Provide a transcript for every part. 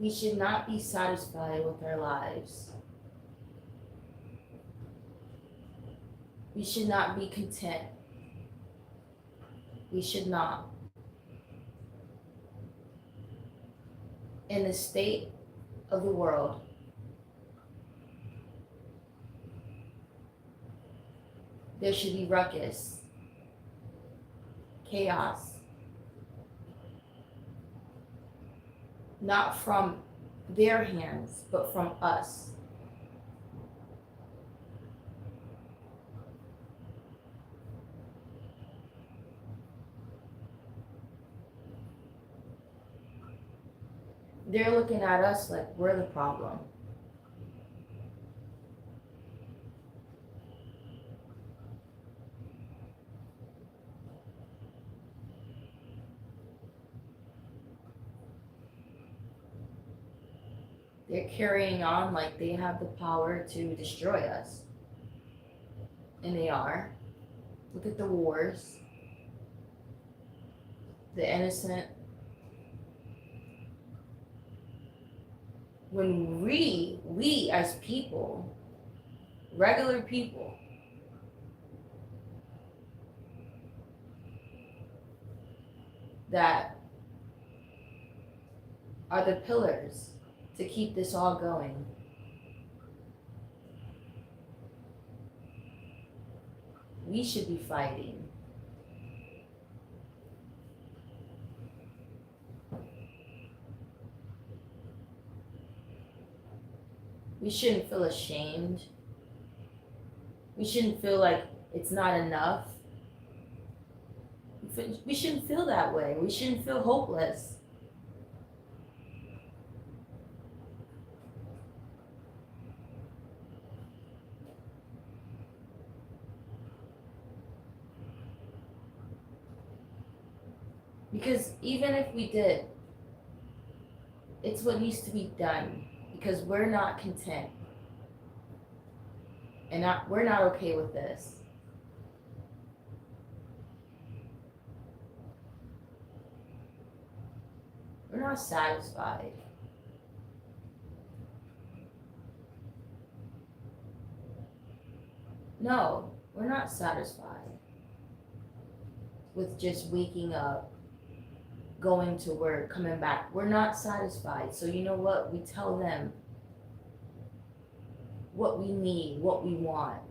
We should not be satisfied with our lives. We should not be content. We should not. In the state of the world, there should be ruckus, chaos, not from their hands, but from us. They're looking at us like we're the problem. They're carrying on like they have the power to destroy us. And they are. Look at the wars, the innocent. When we as people, regular people, that are the pillars to keep this all going. We should be fighting. We shouldn't feel ashamed. We shouldn't feel like it's not enough. We shouldn't feel that way. We shouldn't feel hopeless. Because even if we did, it's what needs to be done. Because we're not content. And we're not okay with this. We're not satisfied. No, we're not satisfied with just waking up, going to work, coming back. We're not satisfied. So you know what? We tell them what we need, what we want.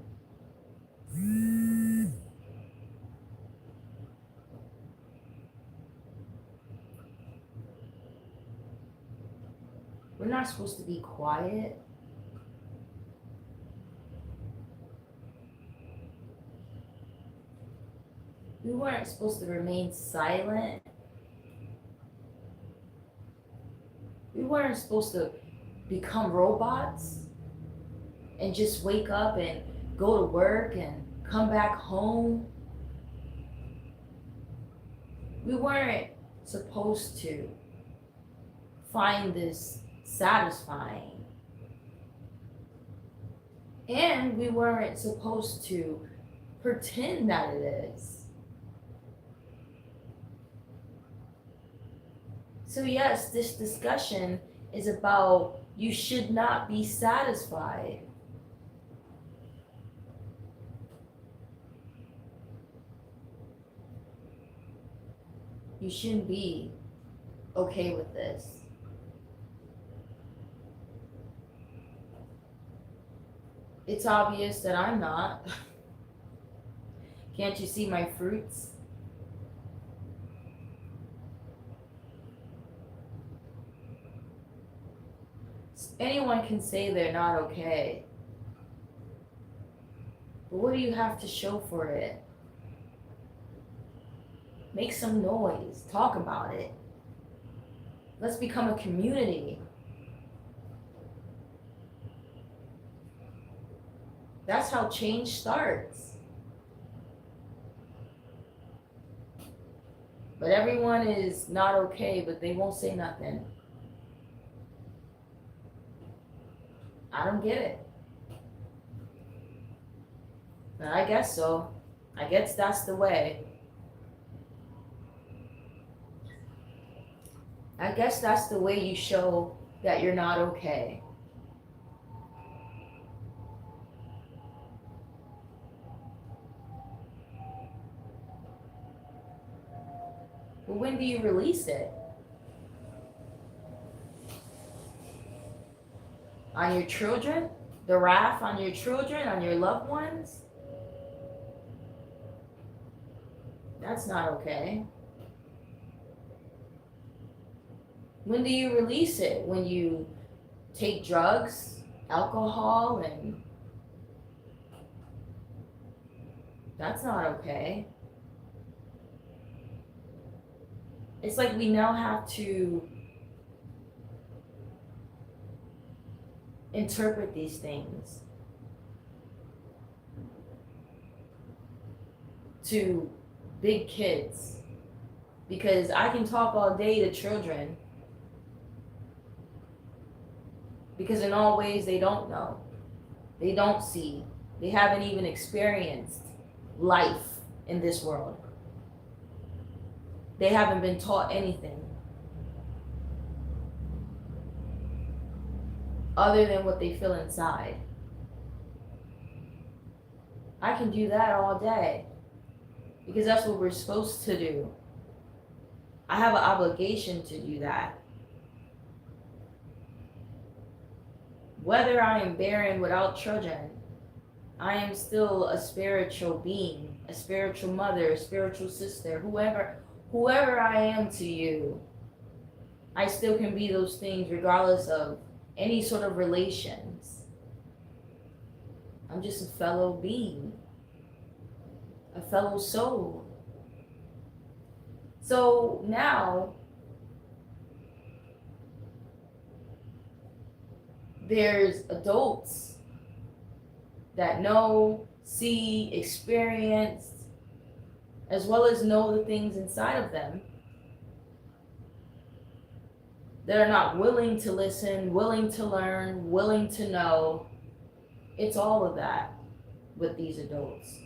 We're not supposed to be quiet. We weren't supposed to remain silent. We weren't supposed to become robots and just wake up and go to work and come back home. We weren't supposed to find this satisfying. And we weren't supposed to pretend that it is. So yes, this discussion is about you should not be satisfied. You shouldn't be okay with this. It's obvious that I'm not. Can't you see my fruits? Anyone can say they're not okay. But what do you have to show for it? Make some noise. Talk about it. Let's become a community. That's how change starts. But everyone is not okay, but they won't say nothing. I don't get it. But I guess so. I guess that's the way. I guess that's the way you show that you're not okay. But when do you release it? On your children? The wrath on your children, on your loved ones? That's not okay. When do you release it? When you take drugs, alcohol, and that's not okay. It's like we now have to interpret these things to big kids, because I can talk all day to children, because in all ways they don't know, they don't see, they haven't even experienced life in this world. They haven't been taught anything other than what they feel inside. I can do that all day because that's what we're supposed to do. I have an obligation to do that. Whether I am barren without children, I am still a spiritual being, a spiritual mother, a spiritual sister, whoever I am to you. I still can be those things regardless of any sort of relations. I'm just a fellow being, a fellow soul. So now there's adults that know, see, experience, as well as know the things inside of them, that are not willing to listen, willing to learn, willing to know. It's all of that with these adults.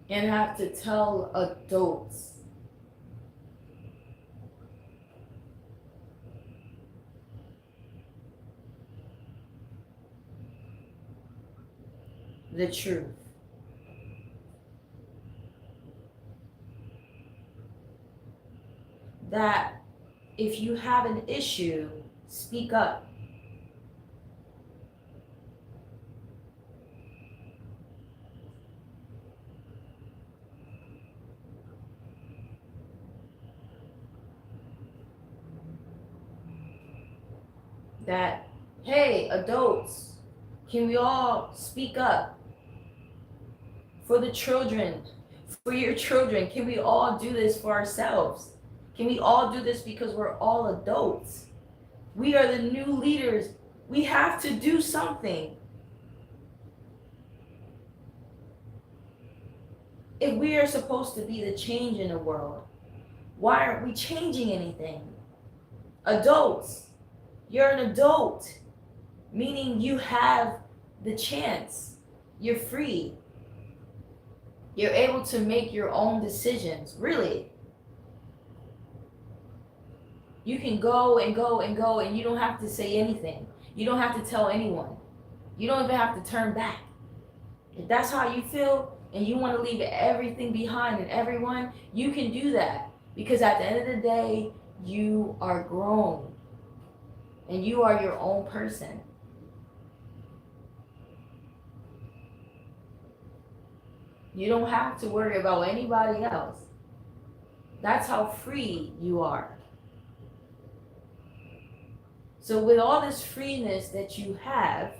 And have to tell adults the truth. That if you have an issue, speak up. That, hey, adults, can we all speak up for the children, for your children? Can we all do this for ourselves? Can we all do this because we're all adults? We are the new leaders. We have to do something. If we are supposed to be the change in the world, why aren't we changing anything? Adults, you're an adult, meaning you have the chance. You're free. You're able to make your own decisions, really. You can go and go and go, and you don't have to say anything. You don't have to tell anyone. You don't even have to turn back. If that's how you feel and you want to leave everything behind and everyone, you can do that. Because at the end of the day, you are grown. And you are your own person. You don't have to worry about anybody else. That's how free you are. So with all this freeness that you have,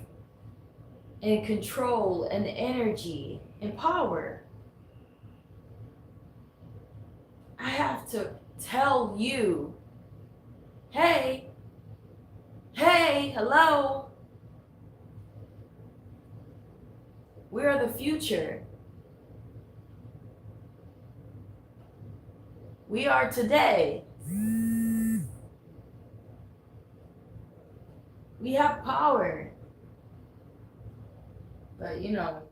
and control and energy and power, I have to tell you, hey, hello. We are the future. We are today. We have power. But you know,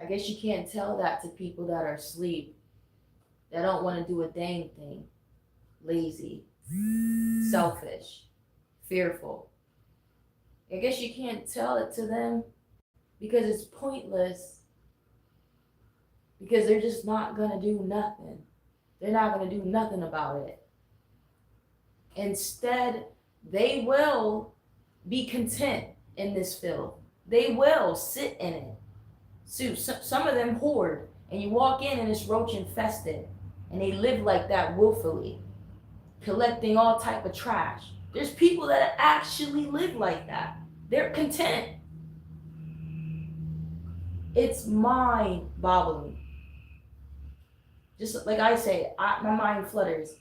I guess you can't tell that to people that are asleep, that don't want to do a dang thing, lazy, selfish, fearful. I guess you can't tell it to them because it's pointless, because they're just not going to do nothing. They're not going to do nothing about it. Instead, they will be content in this field. They will sit in it. So some of them hoard, and you walk in and it's roach infested, and they live like that willfully, collecting all type of trash. There's people that actually live like that. They're content. It's mind-boggling. Just like I say, my mind flutters.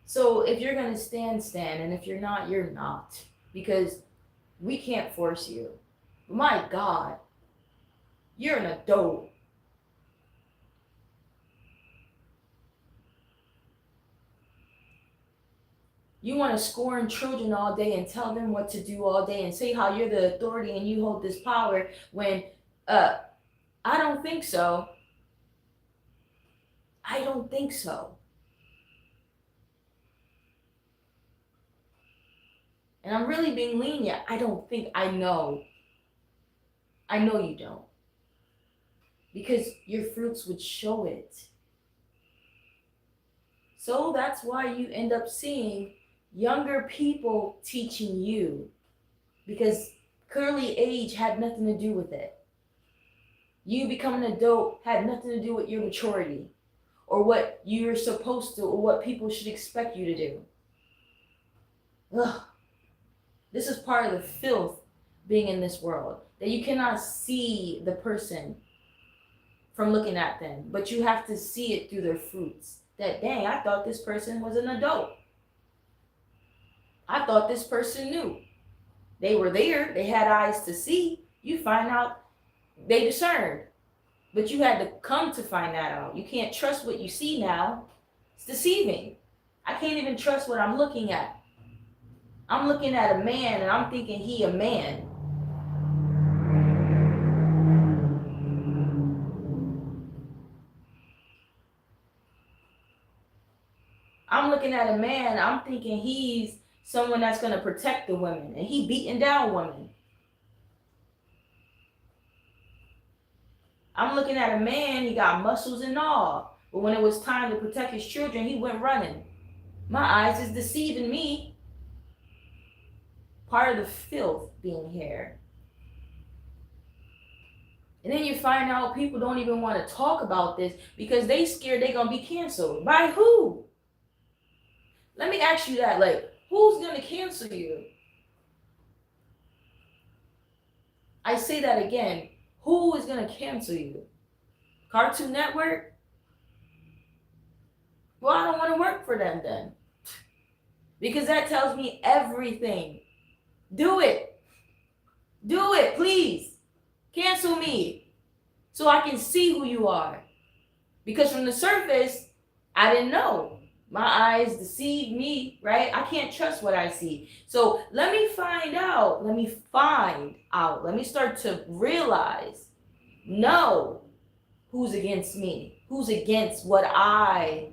So if you're gonna stand, and if you're not, you're not. Because we can't force you. My God, you're an adult. You want to scorn children all day and tell them what to do all day and say how you're the authority and you hold this power when I don't think so. I don't think so. And I'm really being lenient. I don't think, I know. I know you don't. Because your fruits would show it. So that's why you end up seeing younger people teaching you. Because clearly age had nothing to do with it. You becoming an adult had nothing to do with your maturity or what you're supposed to or what people should expect you to do. Ugh. This is part of the filth being in this world, that you cannot see the person from looking at them, but you have to see it through their fruits. That, dang, I thought this person was an adult. I thought this person knew. They were there, they had eyes to see. You find out they discerned, but you had to come to find that out. You can't trust what you see now. It's deceiving. I can't even trust what I'm looking at. I'm looking at a man and I'm thinking he a man. I'm looking at a man, I'm thinking he's someone that's going to protect the women, and he beating down women. I'm looking at a man, he got muscles and all, but when it was time to protect his children, he went running. My eyes is deceiving me. Part of the filth being here. And then you find out people don't even want to talk about this because they scared they're going to be canceled. By who? Let me ask you that, like, who's going to cancel you? I say that again. Who is going to cancel you? Cartoon Network? Well, I don't want to work for them then. Because that tells me everything. Do it. Do it, please. Cancel me so I can see who you are. Because from the surface, I didn't know. My eyes deceive me, right? I can't trust what I see. So let me find out. Let me start to realize, know who's against me, who's against what I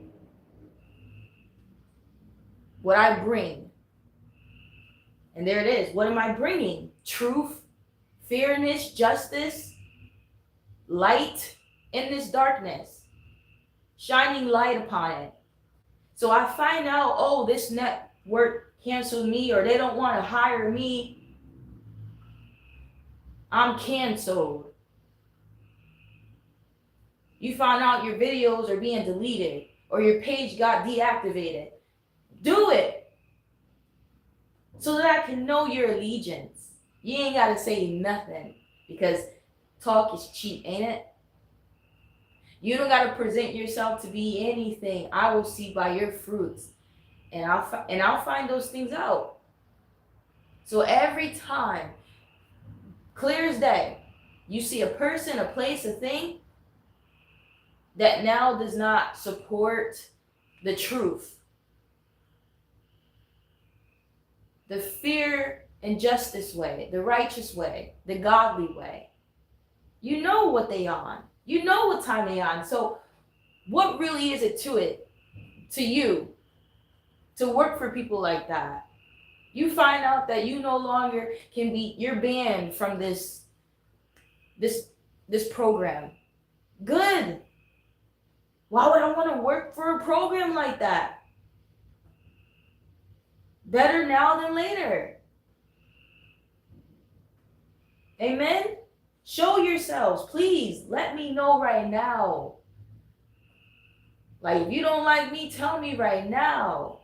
bring. And there it is. What am I bringing? Truth, fairness, justice, light in this darkness, shining light upon it. So I find out, oh, this network canceled me, or they don't want to hire me. I'm canceled. You find out your videos are being deleted, or your page got deactivated. Do it so that I can know your allegiance. You ain't got to say nothing, because talk is cheap, ain't it? You don't got to present yourself to be anything. I will see by your fruits, and I'll find those things out. So every time, clear as day, you see a person, a place, a thing that now does not support the truth, the fear and justice way, the righteous way, the godly way. You know what they on. You know what time they on. So what really is it to you, to work for people like that? You find out that you no longer can be, you're banned from this program. Good. Why would I want to work for a program like that? Better now than later. Amen? Show yourselves. Please let me know right now. Like, if you don't like me, tell me right now.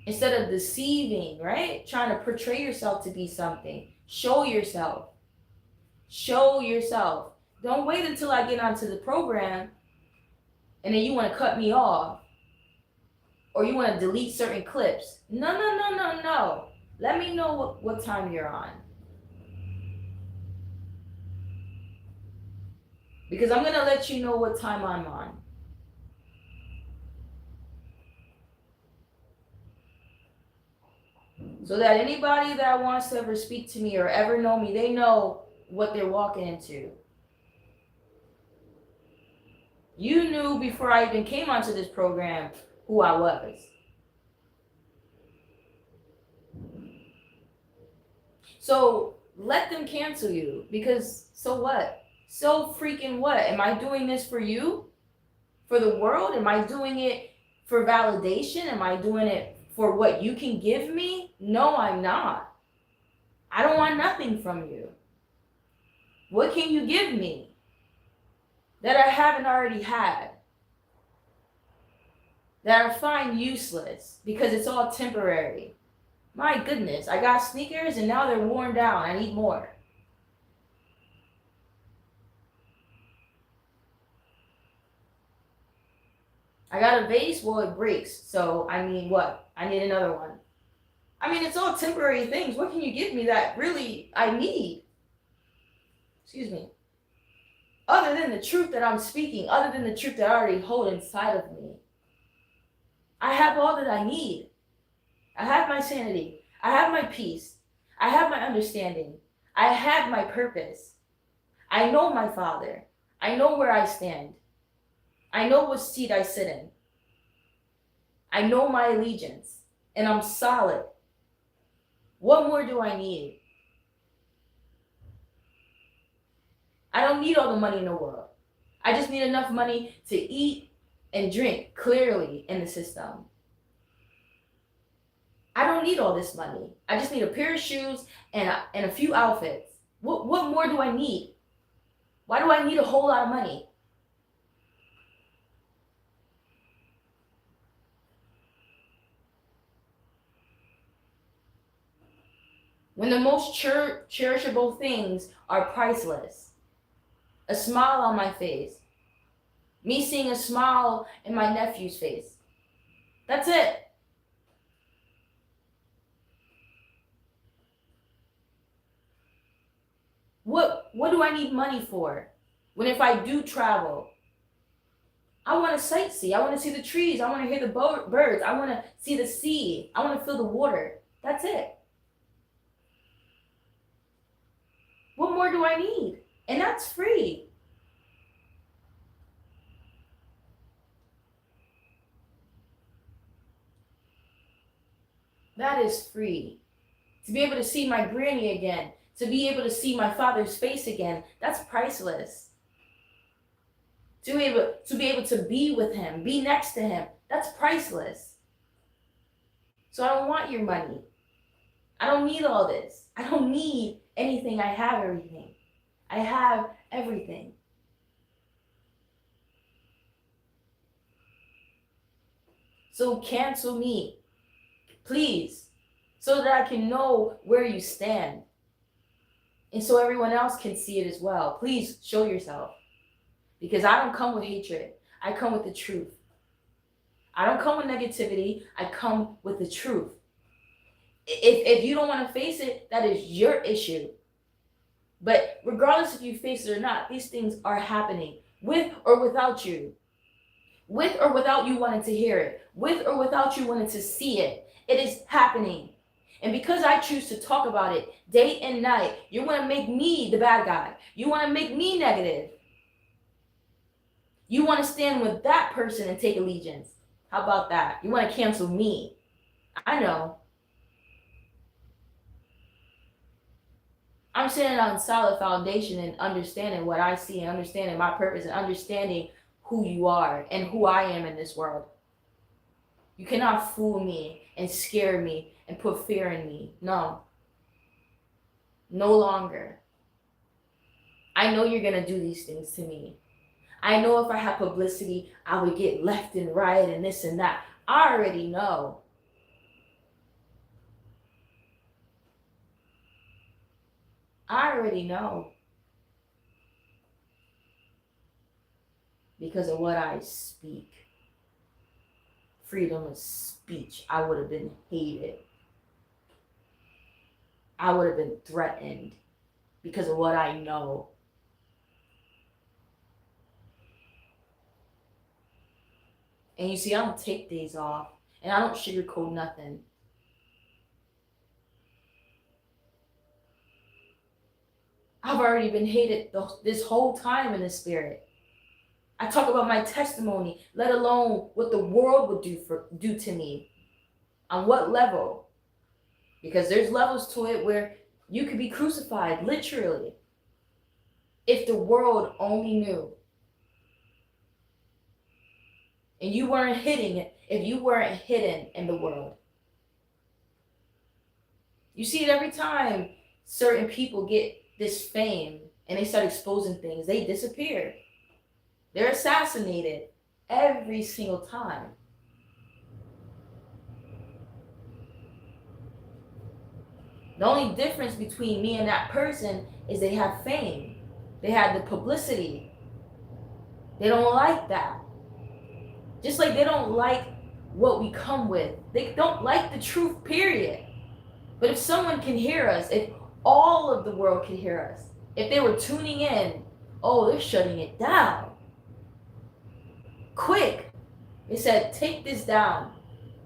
Instead of deceiving, right? Trying to portray yourself to be something. Show yourself. Show yourself. Don't wait until I get onto the program and then you want to cut me off. Or you want to delete certain clips. No. Let me know what time you're on. Because I'm going to let you know what time I'm on. So that anybody that wants to ever speak to me or ever know me, they know what they're walking into. You knew before I even came onto this program who I was. So let them cancel you, because so what? So freaking what? Am I doing this for you? For the world? Am I doing it for validation? Am I doing it for what you can give me? No, I'm not. I don't want nothing from you. What can you give me that I haven't already had? That I find useless because it's all temporary. My goodness, I got sneakers and now they're worn down. I need more. I got a vase, well, it breaks. So, I mean, what? I need another one. I mean, it's all temporary things. What can you give me that really I need? Excuse me. Other than the truth that I'm speaking, other than the truth that I already hold inside of me. I have all that I need. I have my sanity. I have my peace. I have my understanding. I have my purpose. I know my Father. I know where I stand. I know what seat I sit in. I know my allegiance. And I'm solid. What more do I need? I don't need all the money in the world. I just need enough money to eat and drink clearly in the system. I don't need all this money. I just need a pair of shoes and a few outfits. What more do I need? Why do I need a whole lot of money? When the most cherishable things are priceless. A smile on my face. Me seeing a smile in my nephew's face. That's it. What do I need money for? When if I do travel, I want to sightsee. I want to see the trees. I want to hear the birds. I want to see the sea. I want to feel the water. That's it. What more do I need? And that's free. That is free. To be able to see my granny again. To be able to see my father's face again. That's priceless. To be able to be with him. Be next to him. That's priceless. So I don't want your money. I don't need all this. I don't need anything. I have everything. I have everything. So cancel me, please, so that I can know where you stand. And so everyone else can see it as well. Please show yourself. Because I don't come with hatred. I come with the truth. I don't come with negativity. I come with the truth. If you don't want to face it, that is your issue. But regardless if you face it or not, these things are happening with or without you. With or without you wanting to hear it. With or without you wanting to see it. It is happening. And because I choose to talk about it day and night, you want to make me the bad guy. You want to make me negative. You want to stand with that person and take allegiance. How about that? You want to cancel me. I know. I'm standing on solid foundation and understanding what I see and understanding my purpose and understanding who you are and who I am in this world. You cannot fool me and scare me and put fear in me. No. No longer. I know you're going to do these things to me. I know if I had publicity, I would get left and right and this and that. I already know. I already know. Because of what I speak. Freedom of speech. I would have been hated. I would have been threatened because of what I know. And you see, I don't take days off and I don't sugarcoat nothing. I've already been hated this whole time in the spirit. I talk about my testimony, let alone what the world would do to me. On what level? Because there's levels to it where you could be crucified, literally. If the world only knew. And you weren't hidden it, if you weren't hidden in the world. You see it every time certain people get this fame and they start exposing things, they disappear. They're assassinated every single time. The only difference between me and that person is they have fame. They have the publicity. They don't like that. Just like they don't like what we come with. They don't like the truth, period. But if someone can hear us, if all of the world can hear us, if they were tuning in, oh, they're shutting it down. Quick. They said, take this down.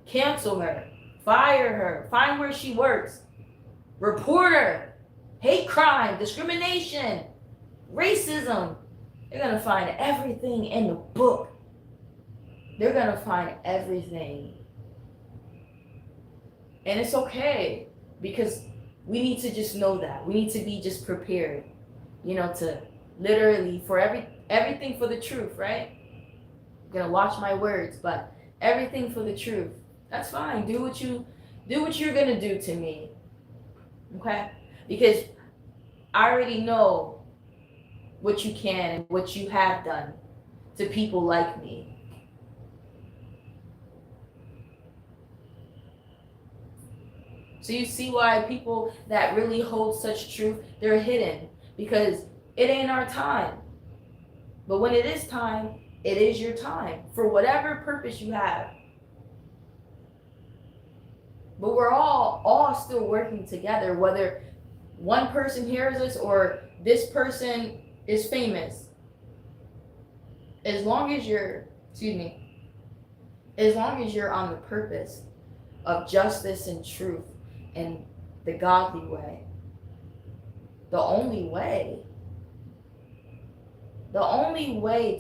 Cancel her. Fire her. Find where she works. Report her. Hate crime. Discrimination. Racism. They're going to find everything in the book. They're going to find everything. And it's okay. Because we need to just know that. We need to be just prepared. To literally for everything for the truth, right? I'm gonna watch my words, but everything for the truth. That's fine. Do what you're gonna do to me. Okay? Because I already know what you can and what you have done to people like me. So you see why people that really hold such truth, they're hidden. Because it ain't our time. But when it is time, it is your time. For whatever purpose you have. But we're all still working together. Whether one person hears us or this person is famous. As long as you're on the purpose of justice and truth and the godly way. The only way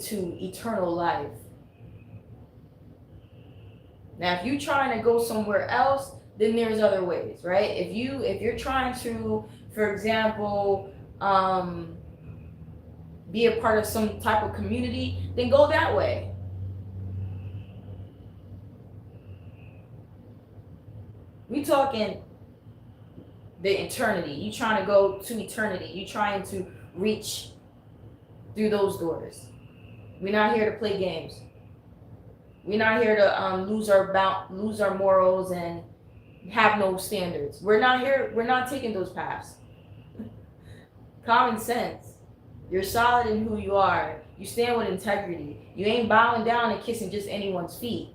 to eternal life. Now, if you're trying to go somewhere else, then there's other ways, right? If you're trying to, for example, be a part of some type of community, then go that way. We talking the eternity. You trying to go to eternity. You trying to reach through those doors. We're not here to play games. We're not here to lose our morals and have no standards. We're not taking those paths. Common sense. You're solid in who you are. You stand with integrity. You ain't bowing down and kissing just anyone's feet.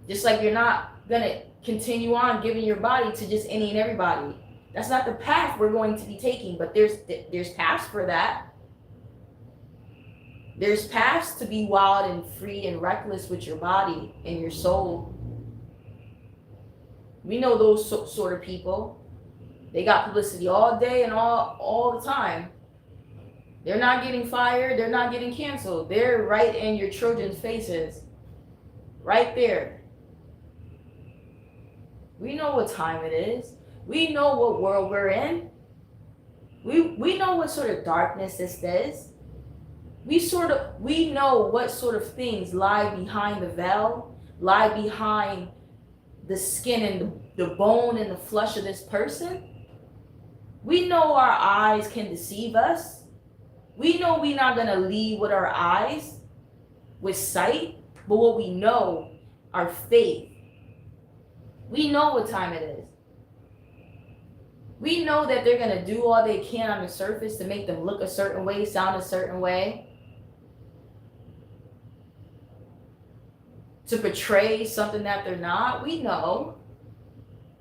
Just like you're not gonna continue on giving your body to just any and everybody. That's not the path we're going to be taking, but there's paths for that. There's paths to be wild and free and reckless with your body and your soul. We know those sort of people. They got publicity all day and all the time. They're not getting fired. They're not getting canceled. They're right in your children's faces. Right there. We know what time it is. We know what world we're in. We know what sort of darkness this is. We know what sort of things lie behind the veil, lie behind the skin and the bone and the flesh of this person. We know our eyes can deceive us. We know we're not going to lead with our eyes, with sight, but what we know, our faith. We know what time it is. We know that they're going to do all they can on the surface to make them look a certain way, sound a certain way, to portray something that they're not. We know.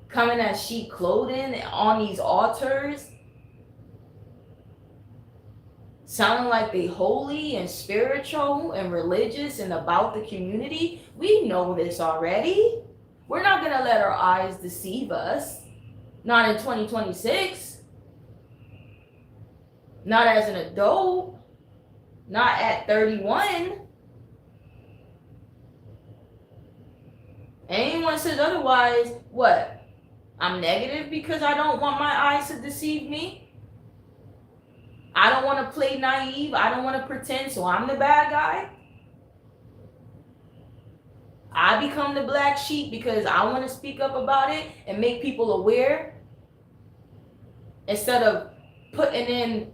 Coming as sheep clothing on these altars, sounding like they holy and spiritual and religious and about the community. We know this already. We're not going to let our eyes deceive us. Not in 2026. Not as an adult. Not at 31. Anyone says otherwise, what? I'm negative because I don't want my eyes to deceive me? I don't want to play naive. I don't want to pretend, so I'm the bad guy. I become the black sheep because I want to speak up about it and make people aware, instead of putting in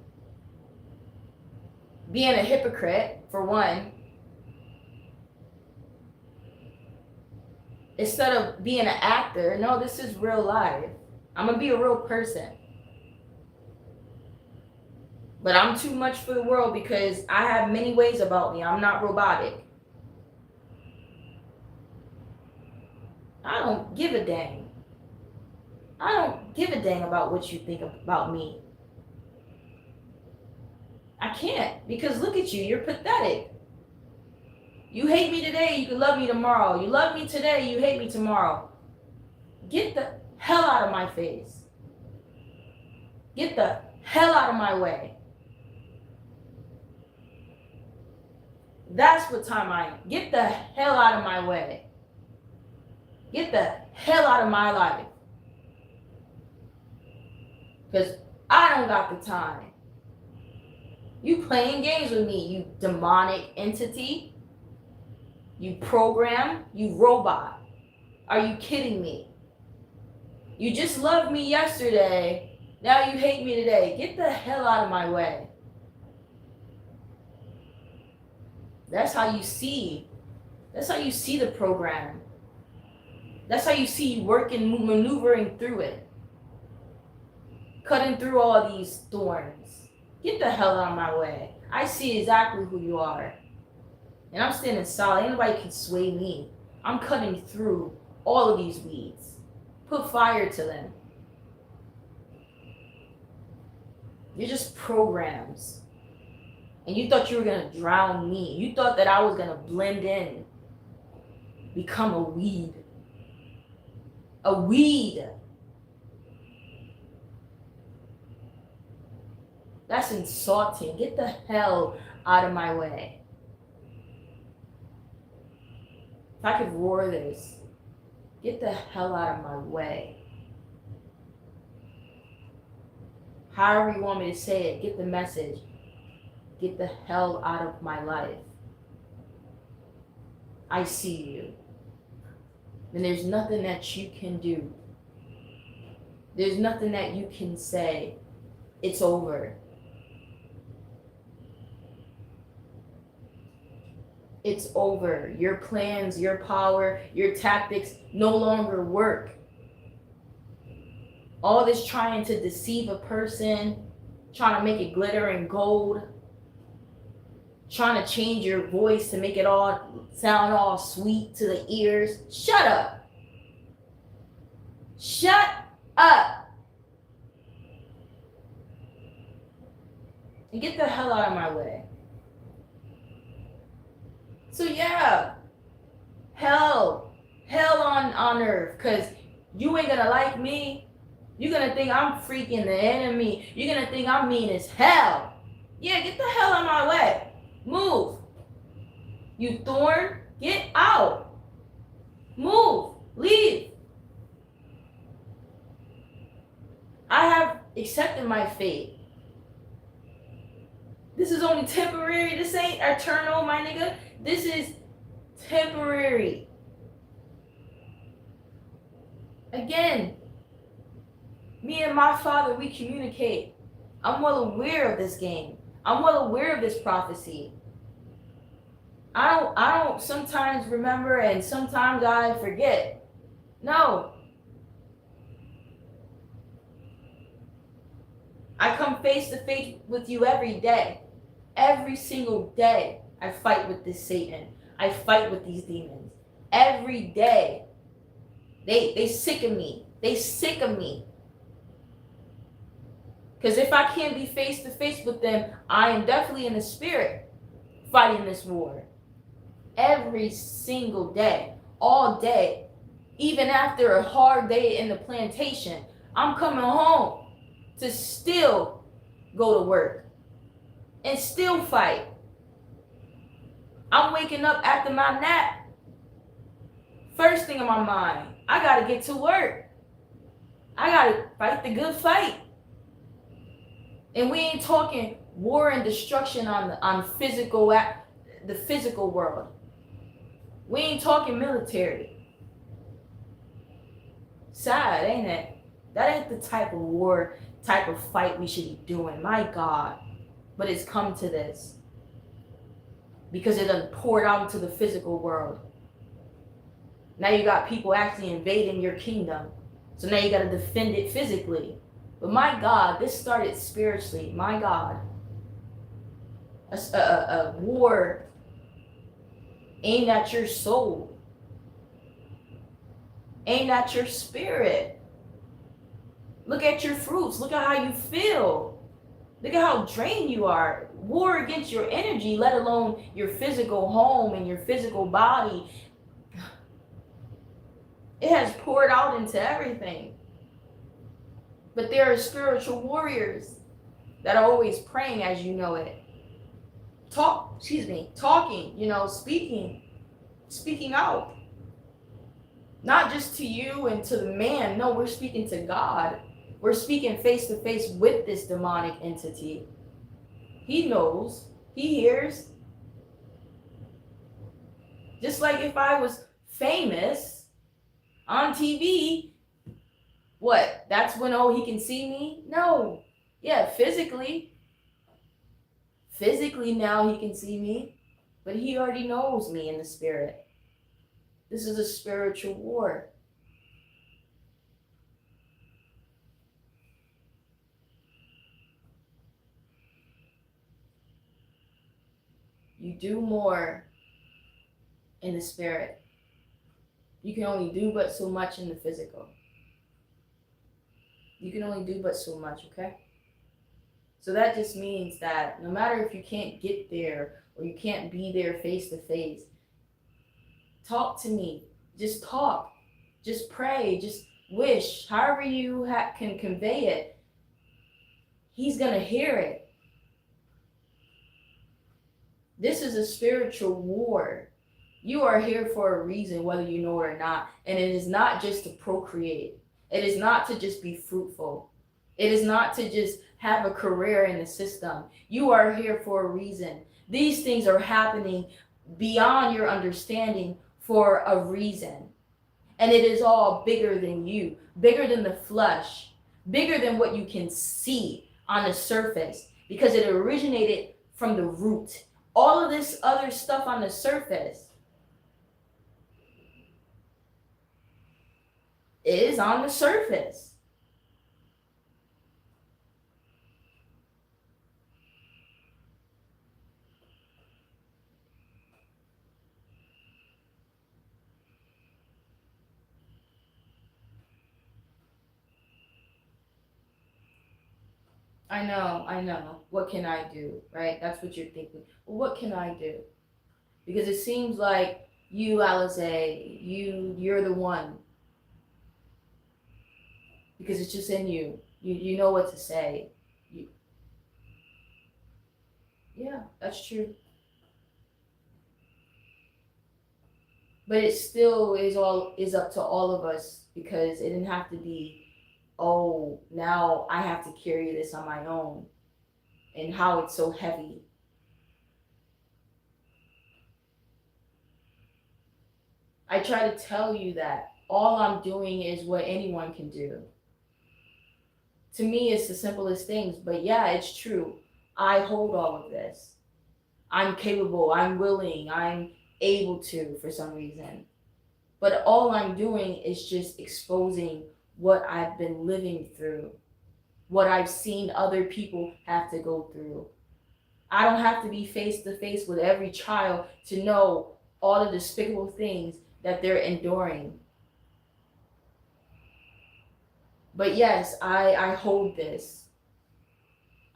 being a hypocrite, for one. Instead of being an actor. No, this is real life. I'm going to be a real person. But I'm too much for the world because I have many ways about me. I'm not robotic. I don't give a dang. I don't give a dang about what you think about me. I can't, because look at you. You're pathetic. You hate me today, you can love me tomorrow. You love me today, you hate me tomorrow. Get the hell out of my face. Get the hell out of my way. That's what time I am. Get the hell out of my way. Get the hell out of my life. Because I don't got the time. You playing games with me, you demonic entity. You program, you robot. Are you kidding me? You just loved me yesterday. Now you hate me today. Get the hell out of my way. That's how you see. That's how you see the program. That's how you see you working, maneuvering through it. Cutting through all these thorns. Get the hell out of my way. I see exactly who you are. And I'm standing solid. Ain't nobody can sway me. I'm cutting through all of these weeds. Put fire to them. You're just programs. And you thought you were going to drown me. You thought that I was going to blend in. Become a weed. A weed. That's insulting. Get the hell out of my way. If I could roar this, get the hell out of my way. However you want me to say it, get the message. Get the hell out of my life. I see you. And there's nothing that you can do. There's nothing that you can say. It's over. It's over. Your plans, your power, your tactics no longer work. All this trying to deceive a person, trying to make it glitter and gold, trying to change your voice to make it all sound all sweet to the ears. Shut up. Shut up. And get the hell out of my way. So yeah, hell on earth, because You ain't gonna like me. You're gonna think I'm freaking the enemy. You're gonna think I'm mean as hell. Yeah, get the hell out of my way. Move. You thorn, get out. Move. Leave. I have accepted my fate. This is only temporary. This ain't eternal, my nigga. This is temporary. Again, me and my father, we communicate. I'm well aware of this game. I'm well aware of this prophecy. I don't sometimes remember and sometimes I forget. No. I come face to face with you every day. Every single day I fight with this Satan. I fight with these demons. Every day. They sick of me. They sick of me. Because if I can't be face to face with them, I am definitely in the spirit fighting this war. Every single day, all day, even after a hard day in the plantation, I'm coming home to still go to work and still fight. I'm waking up after my nap. First thing in my mind, I gotta get to work. I gotta fight the good fight. And we ain't talking war and destruction on the physical world. We ain't talking military. Sad, ain't it? That ain't the type of war, type of fight we should be doing. My God. But it's come to this. Because it done poured out into the physical world. Now you got people actually invading your kingdom. So now you got to defend it physically. But my God, this started spiritually. My God. A war aimed at your soul. Aimed at your spirit. Look at your fruits. Look at how you feel. Look at how drained you are. War against your energy, let alone your physical home and your physical body. It has poured out into everything. But there are spiritual warriors that are always praying as you know it. Talking, speaking out. Not just to you and to the man. No, we're speaking to God. We're speaking face to face with this demonic entity. He knows. He hears. Just like if I was famous on TV, what? That's when, he can see me? No. Yeah, physically. Physically now he can see me. But he already knows me in the spirit. This is a spiritual war. You do more in the spirit. You can only do but so much in the physical. You can only do but so much, okay? So that just means that no matter if you can't get there or you can't be there face to face, talk to me. Just talk. Just pray. Just wish. However you can convey it, he's going to hear it. This is a spiritual war. You are here for a reason, whether you know it or not. And it is not just to procreate. It is not to just be fruitful. It is not to just have a career in the system. You are here for a reason. These things are happening beyond your understanding for a reason. And it is all bigger than you, bigger than the flesh, bigger than what you can see on the surface, because it originated from the root. All of this other stuff on the surface is on the surface. I know. What can I do, right? That's what you're thinking. Well, what can I do? Because it seems like you, Alize, you're the one. because it's just in you. You know what to say. You, yeah, that's true. But it still is up to all of us, because it didn't have to be, oh, now I have to carry this on my own, and how it's so heavy. I try to tell you that all I'm doing is what anyone can do. To me, it's the simplest things, but yeah, it's true. I hold all of this. I'm capable, I'm willing, I'm able to for some reason. But all I'm doing is just exposing what I've been living through, what I've seen other people have to go through. I don't have to be face to face with every child to know all the despicable things that they're enduring. But yes, I hold this.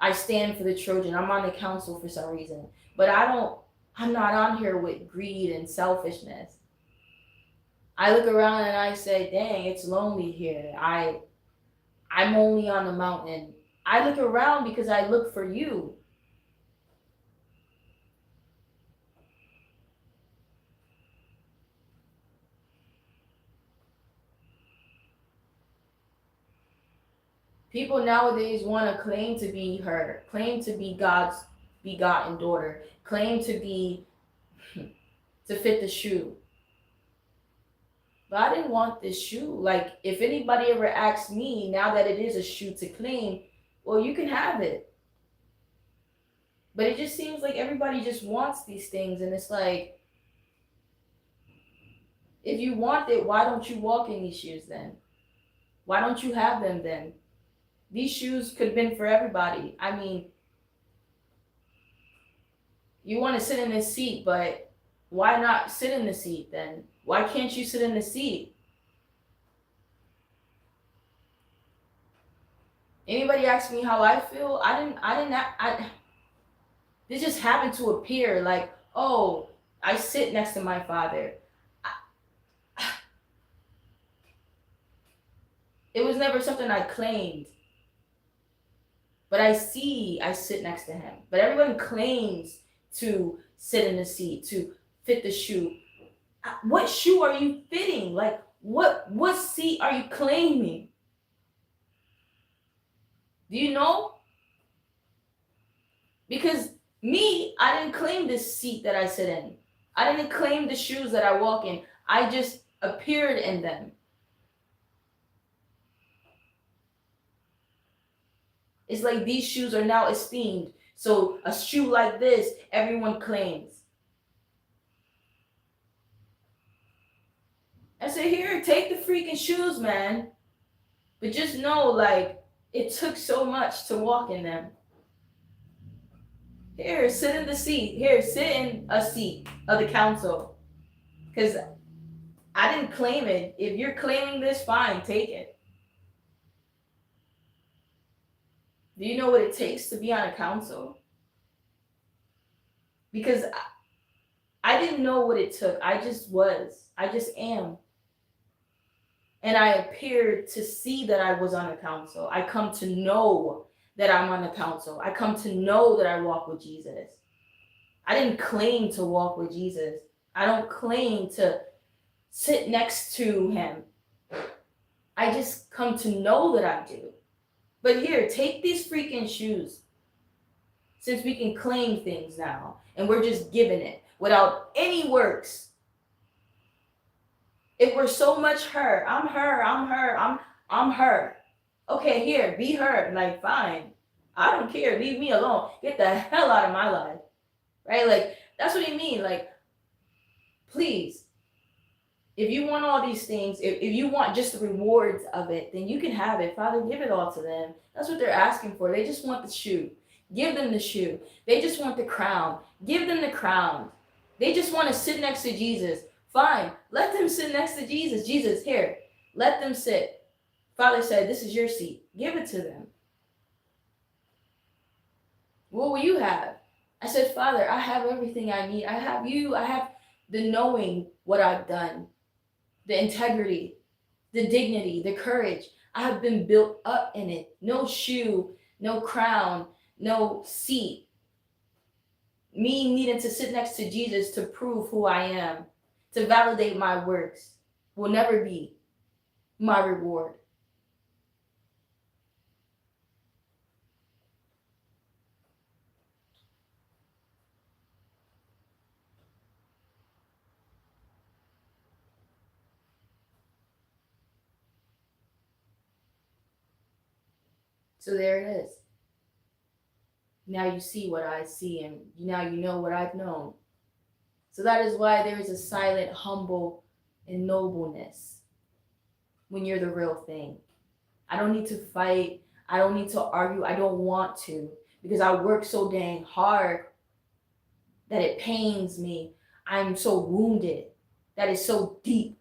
I stand for the children. I'm on the council for some reason. But I'm not on here with greed and selfishness. I look around and I say, dang, it's lonely here. I'm only on the mountain. I look around because I look for you. People nowadays want to claim to be her, claim to be God's begotten daughter, claim to be to fit the shoe. But I didn't want this shoe. Like, if anybody ever asks me, now that it is a shoe to claim, well, you can have it. But it just seems like everybody just wants these things, and it's like, if you want it, why don't you walk in these shoes then? Why don't you have them then? These shoes could have been for everybody. I mean, you want to sit in this seat, but why not sit in the seat then? Why can't you sit in the seat? Anybody ask me how I feel? This just happened to appear like, oh, I sit next to my father. It was never something I claimed. But I sit next to him. But everyone claims to sit in the seat, to fit the shoe. What shoe are you fitting? Like, what seat are you claiming? Do you know? Because me, I didn't claim this seat that I sit in. I didn't claim the shoes that I walk in. I just appeared in them. It's like these shoes are now esteemed. So a shoe like this, everyone claims. I said, here, take the freaking shoes, man. But just know, like, it took so much to walk in them. Here, sit in the seat. Here, sit in a seat of the council. Because I didn't claim it. If you're claiming this, fine, take it. Do you know what it takes to be on a council? Because I didn't know what it took. I just was. I just am. And I appeared to see that I was on a council. I come to know that I'm on a council. I come to know that I walk with Jesus. I didn't claim to walk with Jesus. I don't claim to sit next to him. I just come to know that I do. But here, take these freaking shoes. Since we can claim things now, and we're just giving it without any works. If we're so much her, I'm her, I'm her, I'm her. Okay, here, be her. Like, fine. I don't care. Leave me alone. Get the hell out of my life. Right? Like, that's what he means. Like, please. If you want all these things, if you want just the rewards of it, then you can have it. Father, give it all to them. That's what they're asking for. They just want the shoe. Give them the shoe. They just want the crown. Give them the crown. They just want to sit next to Jesus. Fine. Let them sit next to Jesus. Jesus, here. Let them sit. Father said, this is your seat. Give it to them. What will you have? I said, Father, I have everything I need. I have you. I have the knowing what I've done, the integrity, the dignity, the courage. I have been built up in it. No shoe, no crown, no seat. Me needing to sit next to Jesus to prove who I am, to validate my works, will never be my reward. So there it is. Now you see what I see, and now you know what I've known. So that is why there is a silent, humble, and nobleness when you're the real thing. I don't need to fight. I don't need to argue. I don't want to, because I work so dang hard that it pains me. I'm so wounded that it's so deep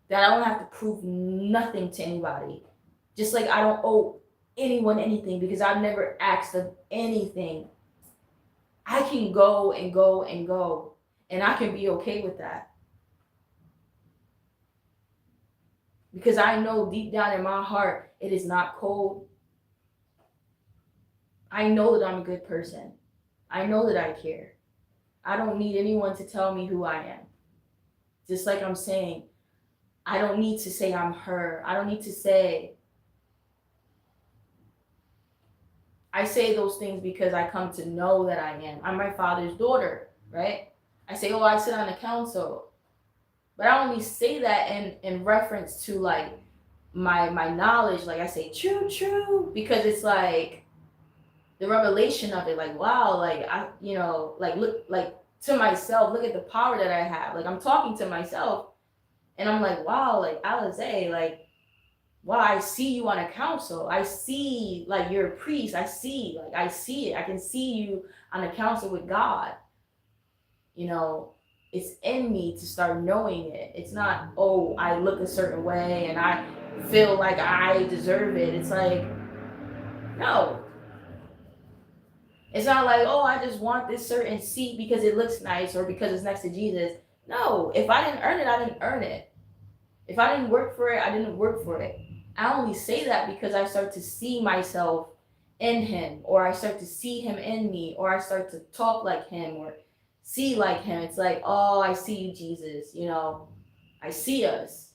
that I don't have to prove nothing to anybody. Just like I don't owe anyone anything because I've never asked of anything. I can go and go and go, and I can be okay with that. Because I know deep down in my heart it is not cold. I know that I'm a good person. I know that I care. I don't need anyone to tell me who I am. Just like I'm saying, I don't need to say I'm her. I don't need to say. I say those things because I come to know that I am. I'm my father's daughter, right? I say, oh, I sit on the council. But I only say that in reference to like my knowledge. Like I say, true, because it's like the revelation of it. Like, wow, like I, like look, like to myself, look at the power that I have. Like I'm talking to myself, and I'm like, wow, like Alize, like, wow, I see you on a council. I see like you're a priest. I see it. I can see you on a council with God. It's in me to start knowing it. It's not, oh, I look a certain way and I feel like I deserve it. It's like, no. It's not like, oh, I just want this certain seat because it looks nice or because it's next to Jesus. No, if I didn't earn it, I didn't earn it. If I didn't work for it, I didn't work for it. I only say that because I start to see myself in him, or I start to see him in me, or I start to talk like him, or see like him. It's like, oh, I see you, Jesus. I see us.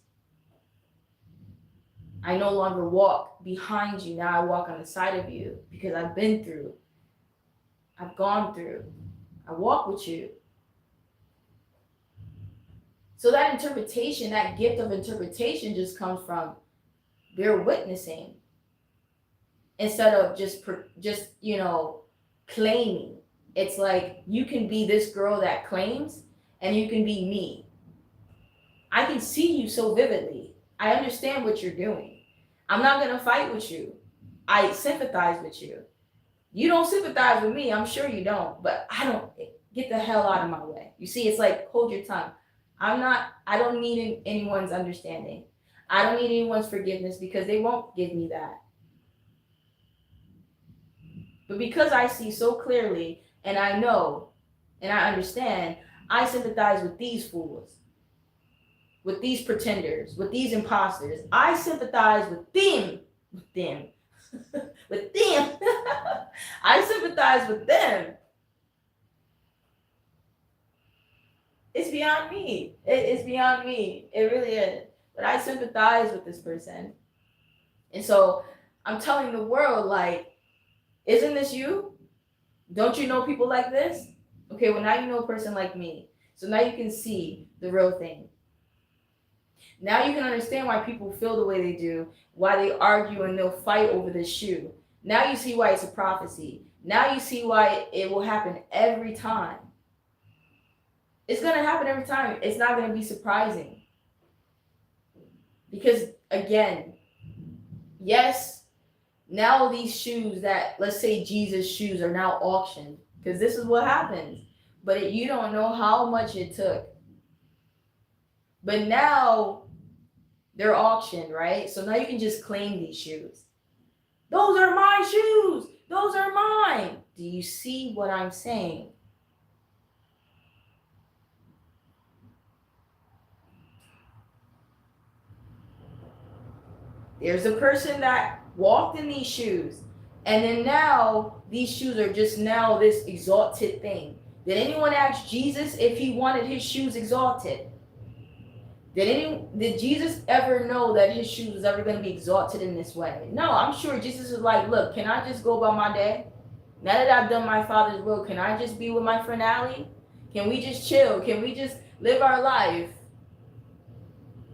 I no longer walk behind you. Now I walk on the side of you because I've been through. I've gone through. I walk with you. So that interpretation, that gift of interpretation just comes from bear witnessing instead of just claiming. It's like you can be this girl that claims and you can be me. I can see you so vividly. I understand what you're doing. I'm not going to fight with you. I sympathize with you. You don't sympathize with me. I'm sure you don't, but I don't. Get the hell out of my way. You see, it's like, hold your tongue. I don't need anyone's understanding. I don't need anyone's forgiveness because they won't give me that. But because I see so clearly and I know and I understand, I sympathize with these fools, with these pretenders, with these imposters. I sympathize with them, with them. I sympathize with them. It's beyond me. It's beyond me. It really is. But I sympathize with this person. And so I'm telling the world, like, isn't this you? Don't you know people like this? Okay, well, now you know a person like me. So now you can see the real thing. Now you can understand why people feel the way they do, why they argue and they'll fight over this shoe. Now you see why it's a prophecy. Now you see why it will happen every time. It's going to happen every time. It's not going to be surprising. Because, again, yes, now these shoes that, let's say Jesus shoes, are now auctioned. Because this is what happens. But you don't know how much it took. But now they're auctioned, right? So now you can just claim these shoes. Those are my shoes. Those are mine. Do you see what I'm saying? There's a person that walked in these shoes, and then now these shoes are just now this exalted thing. Did anyone ask Jesus if he wanted his shoes exalted? Did Jesus ever know that his shoes was ever going to be exalted in this way? No, I'm sure Jesus is like, look, can I just go about my day? Now that I've done my Father's will, can I just be with my friend Allie? Can we just chill? Can we just live our life?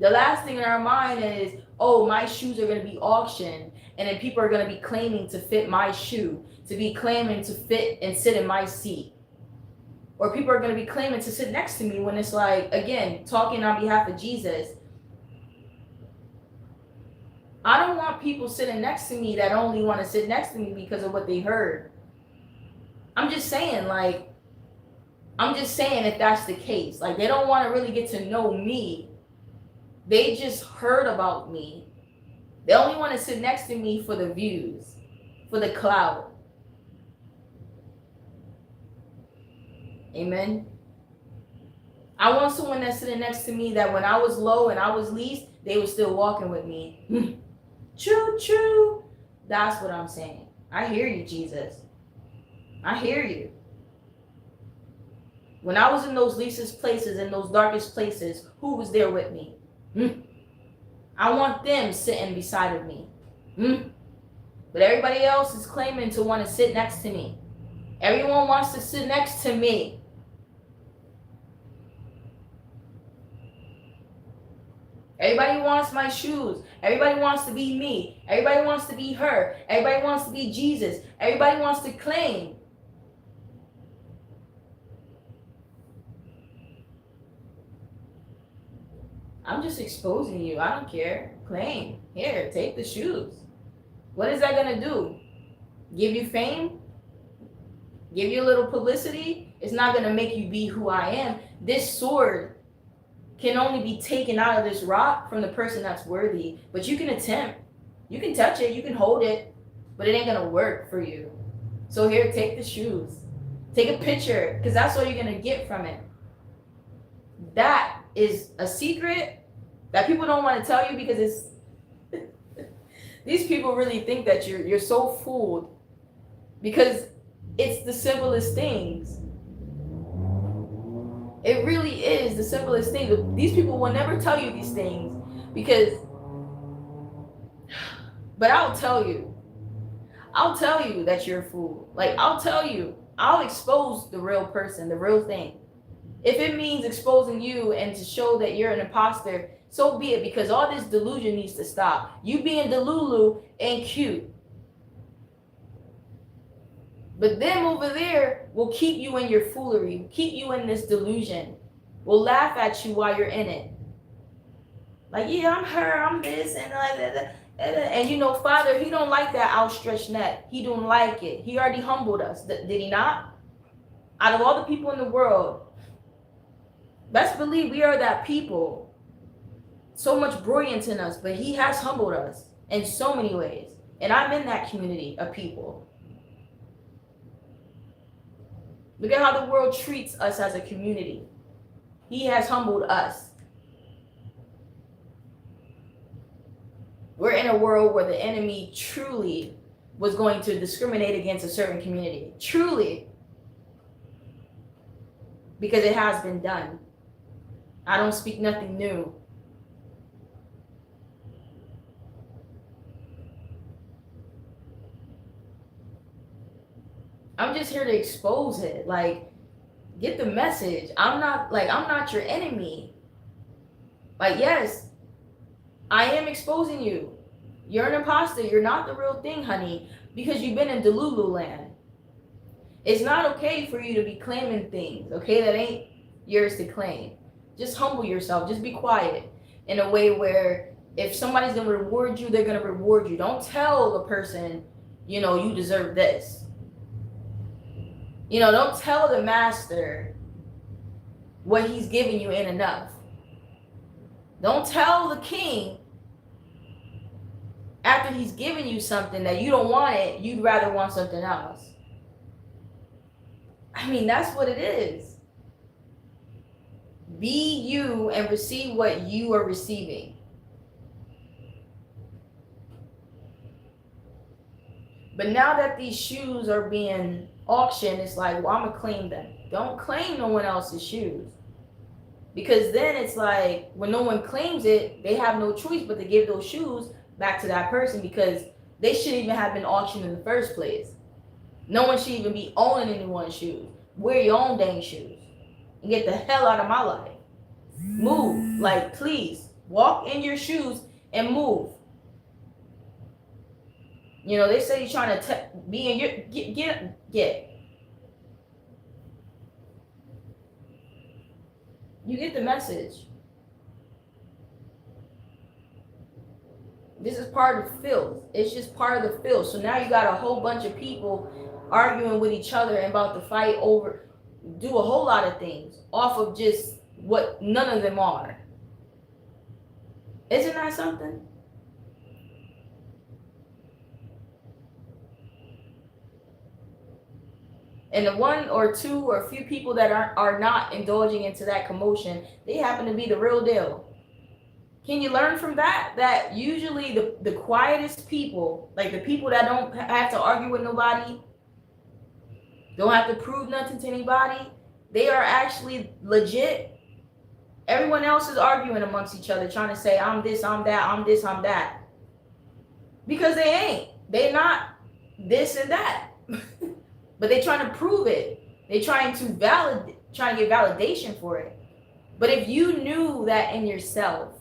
The last thing in our mind is, oh, my shoes are going to be auctioned, and then people are going to be claiming to fit my shoe, to be claiming to fit and sit in my seat. Or people are going to be claiming to sit next to me when it's like, again, talking on behalf of Jesus. I don't want people sitting next to me that only want to sit next to me because of what they heard. I'm just saying if that's the case. Like, they don't want to really get to know me. They just heard about me. They only want to sit next to me for the views, for the clout. Amen. I want someone that's sitting next to me that when I was low and I was least, they were still walking with me. Choo choo. That's what I'm saying. I hear you, Jesus. I hear you. When I was in those leastest places, in those darkest places, who was there with me? I want them sitting beside of me. But everybody else is claiming to want to sit next to me. Everyone wants to sit next to me. Everybody wants my shoes. Everybody wants to be me. Everybody wants to be her. Everybody wants to be Jesus. Everybody wants to claim. I'm just exposing you. I don't care. Claim. Here, take the shoes. What is that going to do? Give you fame? Give you a little publicity? It's not going to make you be who I am. This sword can only be taken out of this rock from the person that's worthy. But you can attempt. You can touch it. You can hold it. But it ain't going to work for you. So here, take the shoes. Take a picture, because that's what you're going to get from it. That is a secret that people don't want to tell you, because it's these people really think that you're so fooled, because it's the simplest things. It really is the simplest things. These people will never tell you these things but I'll tell you that you're a fool. Like, I'll expose the real person, the real thing. If it means exposing you and to show that you're an imposter, so be it, because all this delusion needs to stop. You being Delulu ain't cute. But them over there will keep you in your foolery, keep you in this delusion, will laugh at you while you're in it. Like, yeah, I'm her, I'm this, and like that. And you know, Father, he don't like that outstretched neck. He don't like it. He already humbled us. Did he not? Out of all the people in the world, best believe we are that people. So much brilliance in us, but he has humbled us in so many ways. And I'm in that community of people. Look at how the world treats us as a community. He has humbled us. We're in a world where the enemy truly was going to discriminate against a certain community. Truly. Because it has been done. I don't speak nothing new. I'm just here to expose it. Like, get the message. I'm not your enemy. Like, yes, I am exposing you. You're an imposter. You're not the real thing, honey, because you've been in Delulu land. It's not okay for you to be claiming things, okay, that ain't yours to claim. Just humble yourself. Just be quiet in a way where if somebody's going to reward you, they're going to reward you. Don't tell the person, you deserve this. Don't tell the master what he's giving you ain't enough. Don't tell the king after he's giving you something that you don't want it, you'd rather want something else. I mean, that's what it is. Be you and receive what you are receiving. But now that these shoes are being auctioned, it's like, well, I'm gonna claim them. Don't claim no one else's shoes. Because then it's like when no one claims it, they have no choice but to give those shoes back to that person, because they shouldn't even have been auctioned in the first place. No one should even be owning anyone's shoes. Wear your own dang shoes and get the hell out of my life. Move. Like, please, walk in your shoes and move. You know, they say you're trying to be in your, get. You get the message. This is part of the field. It's just part of the field. So now you got a whole bunch of people arguing with each other and about to fight over, do a whole lot of things off of just what none of them are. Isn't that something? And the one or two or a few people that are not indulging into that commotion, they happen to be the real deal. Can you learn from that? That usually the quietest people, like the people that don't have to argue with nobody, don't have to prove nothing to anybody, they are actually legit. Everyone else is arguing amongst each other, trying to say, I'm this, I'm that, I'm this, I'm that. Because they ain't. They're not this and that. But they're trying to prove it. They're trying to get validation for it. But if you knew that in yourself,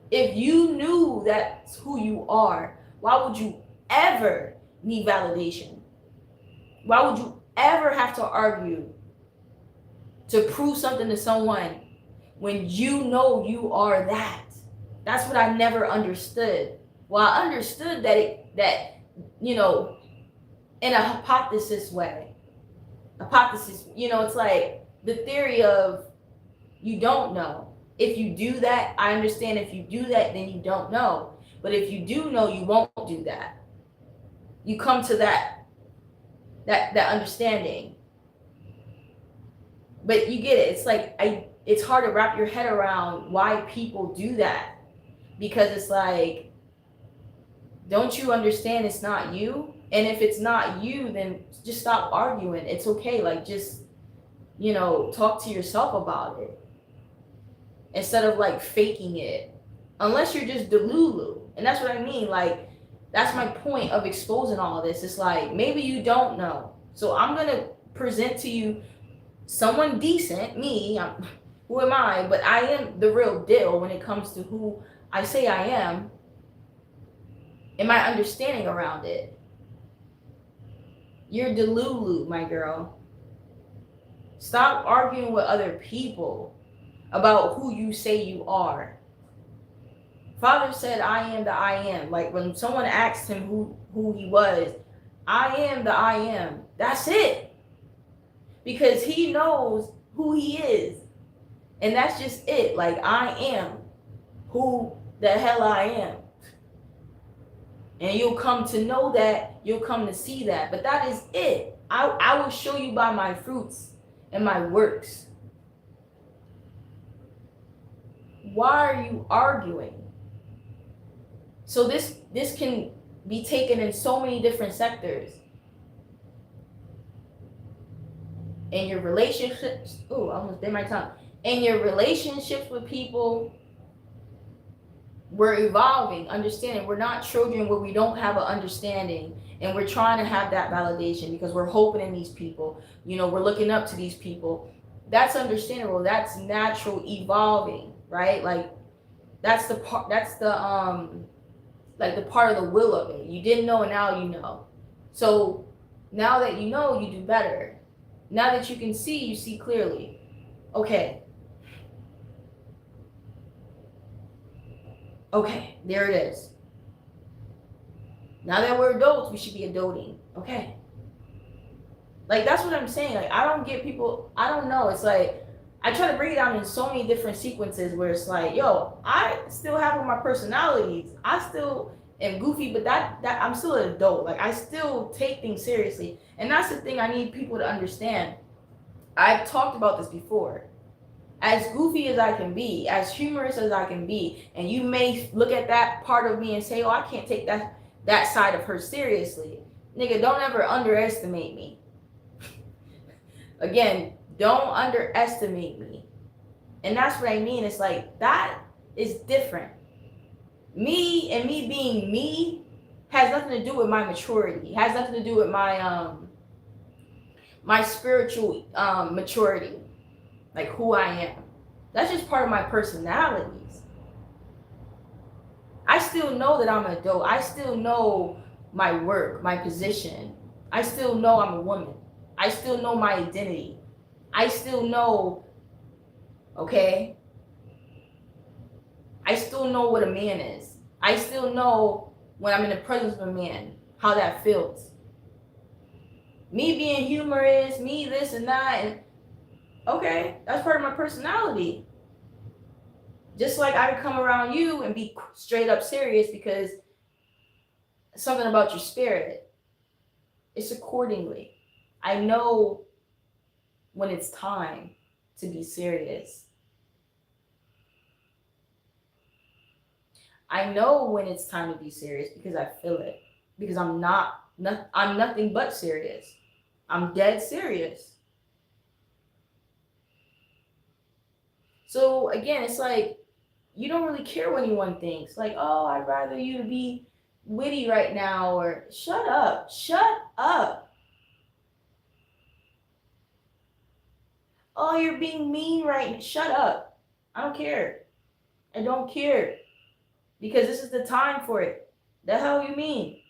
if you knew that's who you are, why would you ever need validation? Why would you ever have to argue to prove something to someone when you know you are that? That's what I never understood. Well, I understood that you know, in a hypothesis way. Hypothesis, you know, it's like the theory of you don't know. If you do that, I understand. If you do that, then you don't know. But if you do know, you won't do that. You come to that understanding. But you get it. It's like it's hard to wrap your head around why people do that. Because it's like, don't you understand it's not you? And if it's not you, then just stop arguing. It's okay. Like, just, you know, talk to yourself about it instead of like faking it. Unless you're just delulu. And that's what I mean. Like, that's my point of exposing all of this. It's like, maybe you don't know. So I'm going to present to you someone decent, me. Who am I? But I am the real deal when it comes to who I say I am and my understanding around it. You're delulu, my girl. Stop arguing with other people about who you say you are. Father said, I am the I am. Like when someone asked him who he was, I am the I am. That's it. Because he knows who he is. And that's just it. Like, I am who the hell I am. And you'll come to know that, you'll come to see that. But that is it. I will show you by my fruits and my works. Why are you arguing? So this can be taken in so many different sectors. In your relationships, I almost bit my tongue. In your relationships with people, we're evolving, understanding. We're not children where we don't have an understanding, and we're trying to have that validation because we're hoping in these people. You know, we're looking up to these people. That's understandable. That's natural evolving, right? Like, that's the part. That's the like the part of the will of it. You didn't know, and now you know. So now that you know, you do better. Now that you can see, you see clearly. Okay. Okay, there it is. Now that we're adults, we should be adulting. Okay. Like, that's what I'm saying. Like, I don't get people, I don't know. It's like, I try to break it down in so many different sequences where it's like, yo, I still have all my personalities. I still am goofy, but that I'm still an adult. Like, I still take things seriously. And that's the thing I need people to understand. I've talked about this before. As goofy as I can be, as humorous as I can be, and you may look at that part of me and say, oh, I can't take that side of her seriously. Nigga, don't ever underestimate me. Again, don't underestimate me. And that's what I mean. It's like, that is different. Me and me being me has nothing to do with my maturity. Has nothing to do with my my spiritual maturity, like who I am. That's just part of my personalities. I still know that I'm an adult. I still know my work, my position. I still know I'm a woman. I still know my identity. I still know, okay? I still know what a man is. I still know when I'm in the presence of a man, how that feels. Me being humorous, me this and that, and okay, that's part of my personality. Just like I could come around you and be straight up serious because something about your spirit. It's accordingly. I know when it's time to be serious. I know when it's time to be serious because I feel it. Because I'm nothing but serious. I'm dead serious. So again, it's like, you don't really care what anyone thinks. Like, oh, I'd rather you be witty right now, or shut up. Shut up. Oh, you're being mean right now. Shut up. I don't care. I don't care. Because this is the time for it. The hell you mean?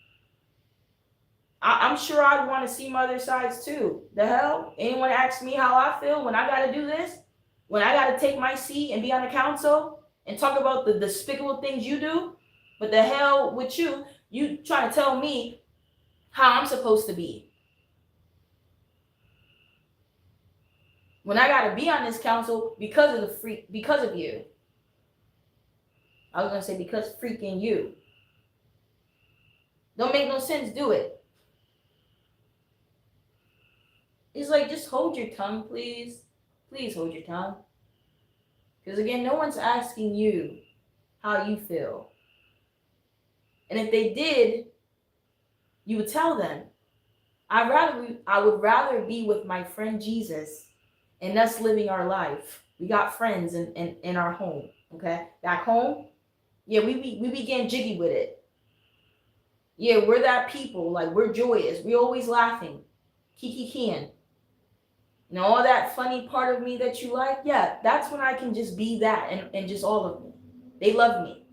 I'm sure I'd want to see my other sides too. The hell? Anyone asks me how I feel when I got to do this? When I got to take my seat and be on the council and talk about the despicable things you do? But the hell with you, you trying to tell me how I'm supposed to be. When I got to be on this council because of you. I was going to say because freaking you. Don't make no sense, do it. It's like, just hold your tongue, please. Please hold your tongue. Because again, no one's asking you how you feel. And if they did, you would tell them. I would rather be with my friend Jesus and us living our life. We got friends in our home, okay? Back home, yeah, we be getting jiggy with it. Yeah, we're that people. Like, we're joyous. We're always laughing. Kiki-kian. You know, all that funny part of me that you like, yeah, that's when I can just be that and just all of me. They love me.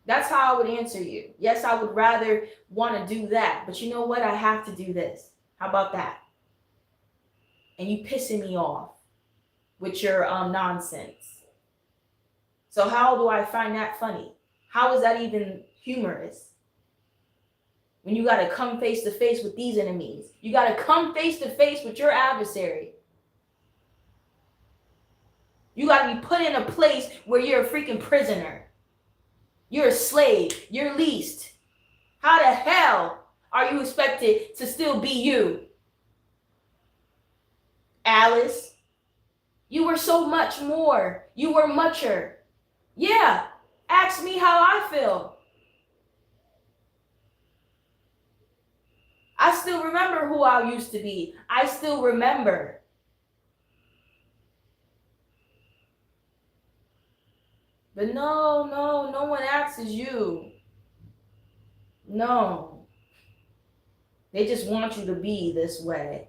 That's how I would answer you. Yes, I would rather want to do that. But you know what? I have to do this. How about that? And you pissing me off with your nonsense. So how do I find that funny? How is that even humorous? When you got to come face to face with these enemies. You got to come face to face with your adversary. You got to be put in a place where you're a freaking prisoner. You're a slave. You're leased. How the hell are you expected to still be you? Alice, you were so much more. You were mucher. Yeah, ask me how I feel. I still remember who I used to be. I still remember. But no one asks you. No. They just want you to be this way.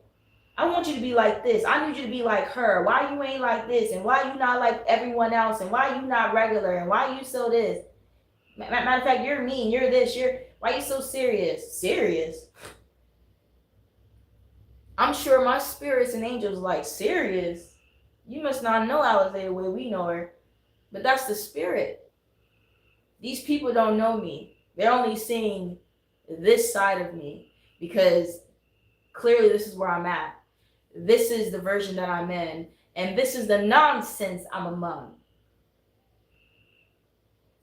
I want you to be like this. I need you to be like her. Why you ain't like this? And why you not like everyone else? And why you not regular? And why you so this? Matter of fact, you're mean. You're this. Why you so serious? Serious? I'm sure my spirits and angels like, serious? You must not know Alizé the way we know her. But that's the spirit. These people don't know me. They're only seeing this side of me because clearly this is where I'm at. This is the version that I'm in. And this is the nonsense I'm among.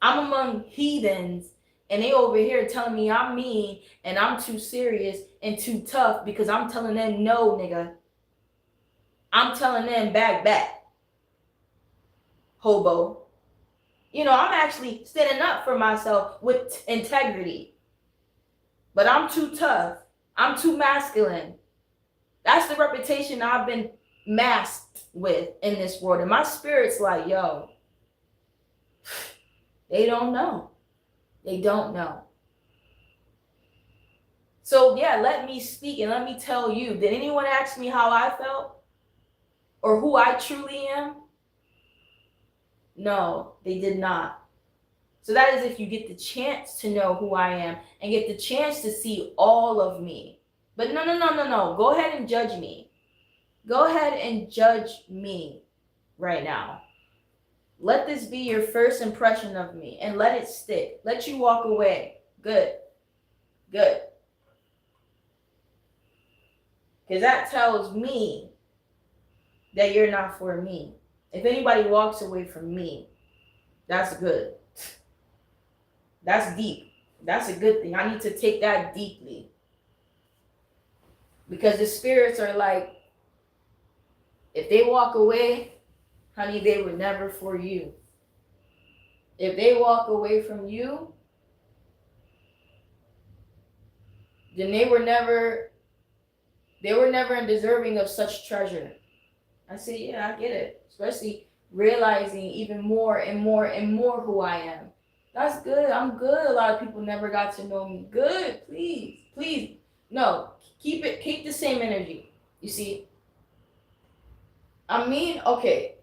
I'm among heathens, and they over here telling me I'm mean and I'm too serious and too tough because I'm telling them no, nigga. I'm telling them back. Hobo. You know, I'm actually standing up for myself with integrity. But I'm too tough. I'm too masculine. That's the reputation I've been masked with in this world. And my spirit's like, yo, they don't know. They don't know. So yeah, let me speak and let me tell you. Did anyone ask me how I felt? Or who I truly am? No, they did not. So that is if you get the chance to know who I am and get the chance to see all of me. But no. Go ahead and judge me. Go ahead and judge me right now. Let this be your first impression of me and let it stick. Let you walk away. Good. Good. Because that tells me that you're not for me. If anybody walks away from me, that's good. That's deep. That's a good thing. I need to take that deeply. Because the spirits are like, if they walk away, honey, they were never for you. If they walk away from you, then they were never deserving of such treasure. I say, yeah, I get it. Especially realizing even more and more and more who I am. That's good. I'm good. A lot of people never got to know me. Good. Please. No, keep the same energy. You see? I mean, okay,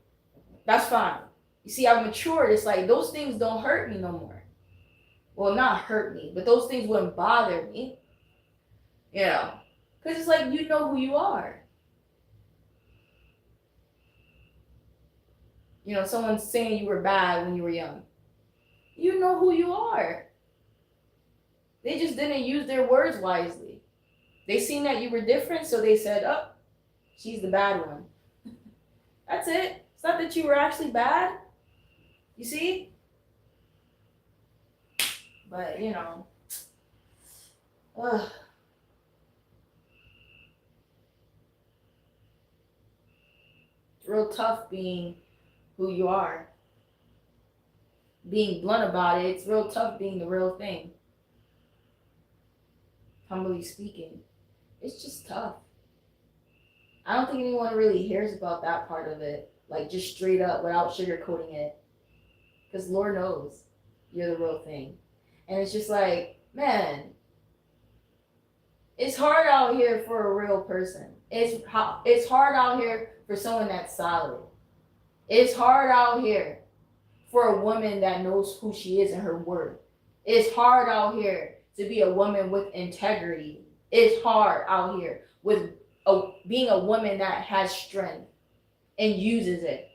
that's fine. You see, I've matured. It's like those things don't hurt me no more. Well, not hurt me, but those things wouldn't bother me. You know? Because it's like you know who you are. You know, someone's saying you were bad when you were young. You know who you are. They just didn't use their words wisely. They seen that you were different, so they said, oh, she's the bad one. That's it. It's not that you were actually bad. You see? But, you know. Ugh. It's real tough being who you are. Being blunt about it, it's real tough being the real thing. Humbly speaking. It's just tough. I don't think anyone really hears about that part of it. Like just straight up without sugarcoating it. Because Lord knows you're the real thing. And it's just like, man, it's hard out here for a real person. It's hard out here for someone that's solid. It's hard out here for a woman that knows who she is and her worth. It's hard out here to be a woman with integrity. It's hard out here with being a woman that has strength and uses it.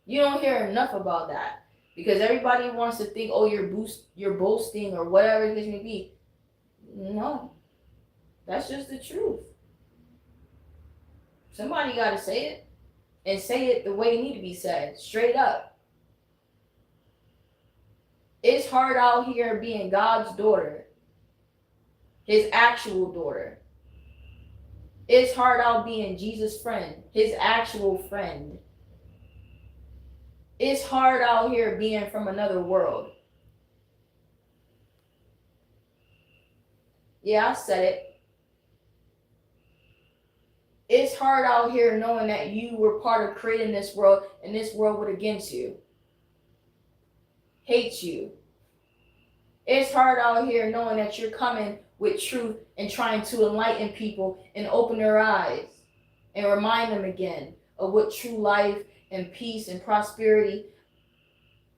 You don't hear enough about that because everybody wants to think, oh, you're boasting or whatever it may be. No, that's just the truth. Somebody got to say it and say it the way it need to be said, straight up. It's hard out here being God's daughter, his actual daughter. It's hard out being Jesus' friend, his actual friend. It's hard out here being from another world. Yeah, I said it. It's hard out here knowing that you were part of creating this world and this world would against you. Hate you. It's hard out here knowing that you're coming with truth and trying to enlighten people and open their eyes and remind them again of what true life and peace and prosperity,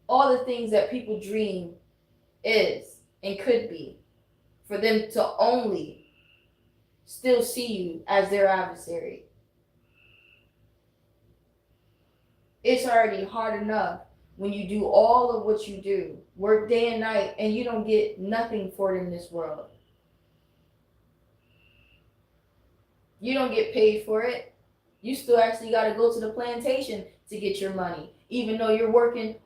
all the things that people dream is and could be, for them to only still see you as their adversary. It's already hard enough when you do all of what you do, work day and night, and you don't get nothing for it in this world. You don't get paid for it. You still actually got to go to the plantation to get your money, even though you're working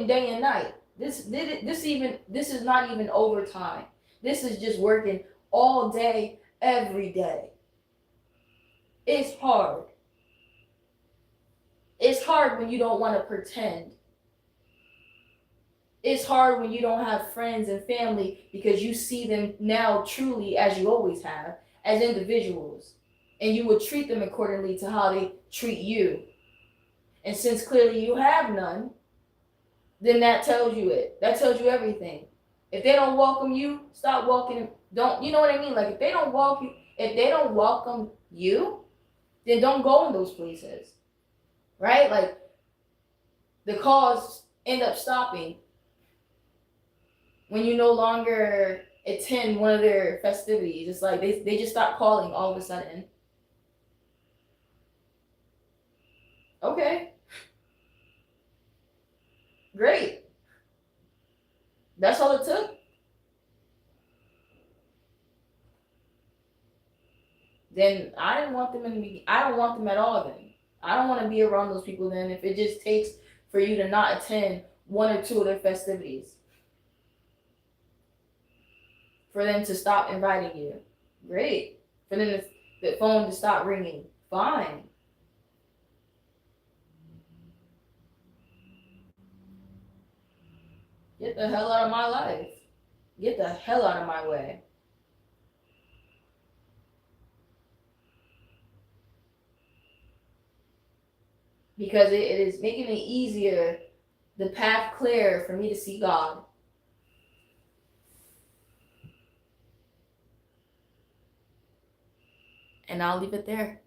day and night. This is not even overtime. This is just working all day, every day. It's hard. It's hard when you don't want to pretend. It's hard when you don't have friends and family because you see them now truly as you always have, as individuals. And you would treat them accordingly to how they treat you. And since clearly you have none, then that tells you it. That tells you everything. If they don't welcome you, stop walking. Don't, you know what I mean? Like, if they don't welcome you, then don't go in those places. Right? Like, the calls end up stopping when you no longer attend one of their festivities. It's like they just stop calling all of a sudden. Okay. Great. That's all it took. Then I didn't want them in the beginning. I don't want them at all then. I don't want to be around those people then if it just takes for you to not attend one or two of their festivities. For them to stop inviting you. Great. For them to, the phone to stop ringing. Fine. Get the hell out of my life. Get the hell out of my way. Because it is making it easier, the path clear for me to see God. And I'll leave it there.